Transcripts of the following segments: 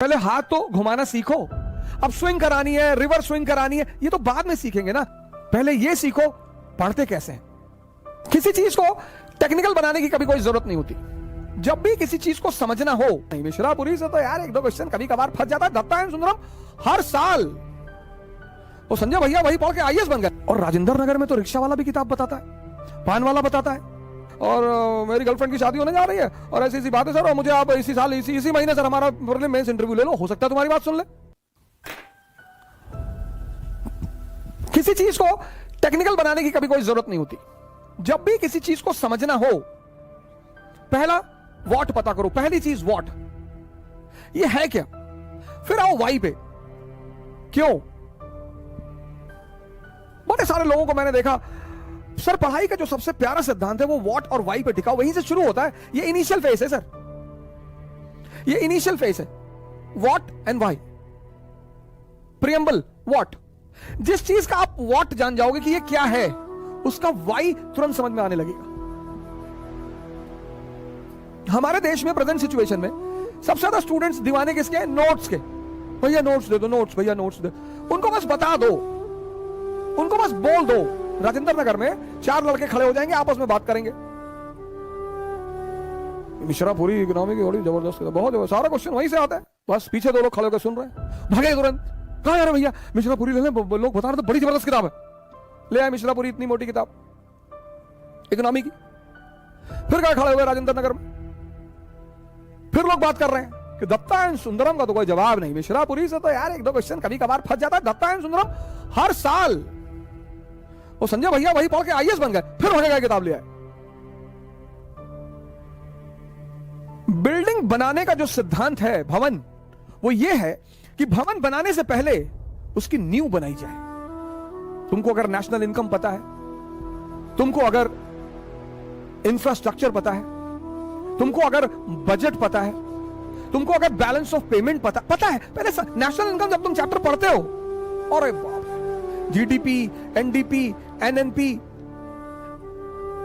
पहले हाथ तो घुमाना सीखो। अब स्विंग करानी है, रिवर्स स्विंग करानी है, ये तो बाद में सीखेंगे ना। पहले ये सीखो पढ़ते कैसे हैं। किसी चीज को टेक्निकल बनाने की कभी कोई जरूरत नहीं होती। जब भी किसी चीज को समझना हो, नहीं मिश्रापुरी से तो यार एक दो क्वेश्चन कभी कभार फंस जाता है। दत्ता एंड सुंदरम हर साल वो संजय भैया वही पढ़ के आईएएस बन गए। और राजेंद्र नगर में तो रिक्शा वाला भी किताब बताता है, पान वाला बताता है, और मेरी गर्लफ्रेंड की शादी होने जा रही है और ऐसी ऐसी बात है सर, और मुझे आप इसी साल इसी महीने सर हमारा मेंस इंटरव्यू ले लो, हो सकता है तुम्हारी बात सुन ले। किसी चीज को टेक्निकल बनाने की कभी कोई जरूरत नहीं होती। जब भी किसी चीज को समझना हो, पहला व्हाट पता करो। पहली चीज व्हाट, ये है क्या, फिर आओ वाई पे, क्यों। बड़े सारे लोगों को मैंने देखा सर, पढ़ाई का जो सबसे प्यारा सिद्धांत है वो व्हाट और वाई पे टिका, वहीं से शुरू होता है। ये इनिशियल फेज है सर, ये इनिशियल फेज है। What and why, preamble what. जिस चीज का आप व्हाट जान जाओगे कि ये क्या है, उसका वाई तुरंत समझ में आने लगेगा। हमारे देश में प्रेजेंट सिचुएशन में सबसे ज्यादा स्टूडेंट्स दीवाने किसके हैं? नोट्स के। भैया नोट्स दे दो, नोट्स भैया नोट्स दे। उनको बस बता दो, उनको बस बोल दो। राजेंद्र नगर में 4 लड़के खड़े हो जाएंगे, आपस में बात करेंगे। मिश्रापुरी इकोनॉमी की बड़ी जबरदस्त, बहुत सारा क्वेश्चन वहीं से आता है। बस पीछे 2 लोग खड़े होकर सुन रहे हैं, भागे तुरंत। कहा यार भैया मिश्रापुरी ले लें, लोग बता रहे थे बड़ी जबरदस्त किताब है। ले आए मिश्रापुरी, इतनी मोटी किताब इकोनॉमी की। फिर क्या खड़े हुए राजेंद्र नगर में, फिर लोग बात कर रहे हैं कि दत्ता एंड सुंदरम का तो कोई जवाब नहीं। मिश्रापुरी से तो यार एक दो क्वेश्चन कभी कभार फंस जाता है। दत्ता एंड सुंदरम हर साल वो संजय भैया वही पढ़ के आईएएस बन गए, फिर भागे गए किताब ले आए। बिल्डिंग बनाने का जो सिद्धांत है भवन, वो ये है कि भवन बनाने से पहले उसकी नींव बनाई जाए। तुमको अगर नेशनल इनकम पता है, तुमको अगर इंफ्रास्ट्रक्चर पता है, तुमको अगर बजट पता है, तुमको अगर बैलेंस ऑफ पेमेंट पता है। पहले नेशनल इनकम जब तुम चैप्टर पढ़ते हो, और जीडीपी, एनडीपी, एनएनपी,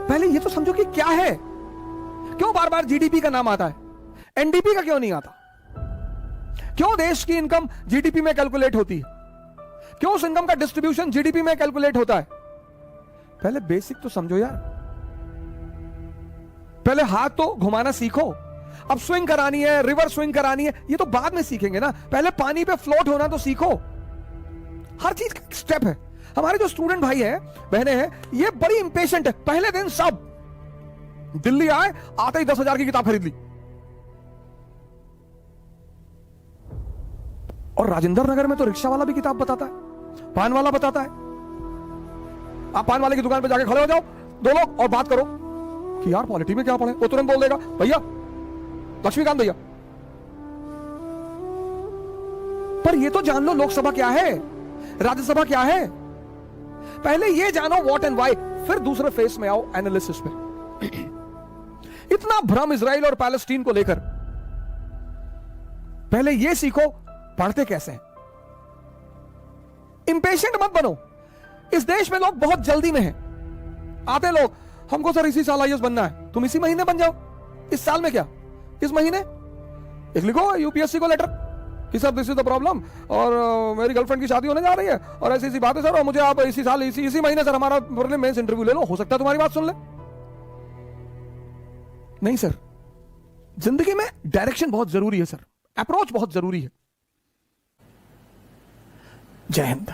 पहले ये तो समझो कि क्या है। क्यों बार बार जीडीपी का नाम आता है, एनडीपी का क्यों नहीं आता? क्यों देश की इनकम जीडीपी में कैलकुलेट होती है? क्यों उस इनकम का डिस्ट्रीब्यूशन जीडीपी में कैलकुलेट होता है? पहले बेसिक तो समझो यार। पहले हाथ तो घुमाना सीखो। अब स्विंग करानी है, रिवर्स स्विंग करानी है, ये तो बाद में सीखेंगे ना। पहले पानी पे फ्लोट होना तो सीखो। हर चीज का स्टेप है। हमारे जो स्टूडेंट भाई हैं, बहनें हैं, ये बड़ी इंपेशेंट है। पहले दिन सब दिल्ली आए, आते ही 10,000 की किताब खरीद ली। और राजेंद्र नगर में तो रिक्शा वाला भी किताब बताता है, पान वाला बताता है। आप पान वाले की दुकान पे जाके खड़े हो जाओ, 2 लोग, और बात करो कि यार पॉलिटी में क्या पढ़े। वो तुरंत बोल देगा भैया लक्ष्मीकांत भैया। पर ये तो जान लो लोकसभा क्या है, राज्यसभा क्या है। पहले ये जानो व्हाट एंड व्हाई, फिर दूसरे फेस में आओ एनालिसिस पे। इतना भ्रम इजराइल और पैलेस्टीन को लेकर, पहले ये सीखो पढ़ते कैसे हैं। इंपेशेंट मत बनो। इस देश में लोग बहुत जल्दी में हैं। आते लोग, हमको सर इसी साल आईएएस बनना है, तुम इसी महीने बन जाओ। इस साल में क्या, इस महीने एक लिखो यूपीएससी को लेटर कि sir this is the problem, और मेरी गर्लफ्रेंड की शादी होने जा रही है, और ऐसी ऐसी बात है सर, और मुझे आप इसी साल इसी महीने सर हमारा मेंस इंटरव्यू ले लो, हो सकता है तुम्हारी बात सुन ले। नहीं सर, जिंदगी में डायरेक्शन बहुत जरूरी है सर, अप्रोच बहुत जरूरी है। जय हिंद।